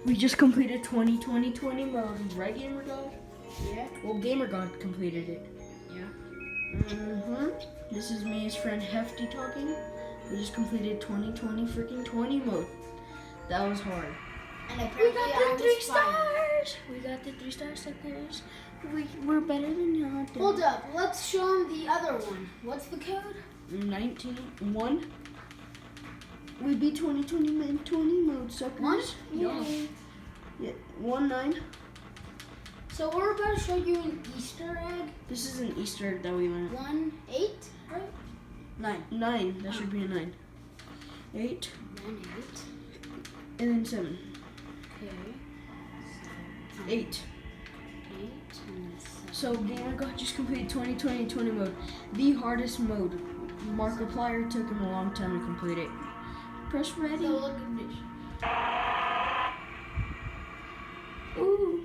We just completed 2020 mode, right, Gamer God? Yeah. Well, Gamer God completed it. Yeah. This is me, his friend Hefty talking. We just completed 2020 freaking 20 mode. That was hard. And We apparently got I the was 3 fine. stars. We got the 3 star suckers. We're better than y'all. Hold up. Let's show him the other one. What's the code? 19-1. We beat 2020 mode suckers. One? Yeah. Yeah. 1-9. So we're about to show you an Easter egg. This is an Easter egg that we learned. 1-8, right? 9. That should be a 9. 8. 1-8. And then 7. Okay. 8. 8 and then 7. So Gamer God just completed 2020 mode. The hardest mode. Markiplier took him a long time to complete it. Press ready. So look at this. Ooh.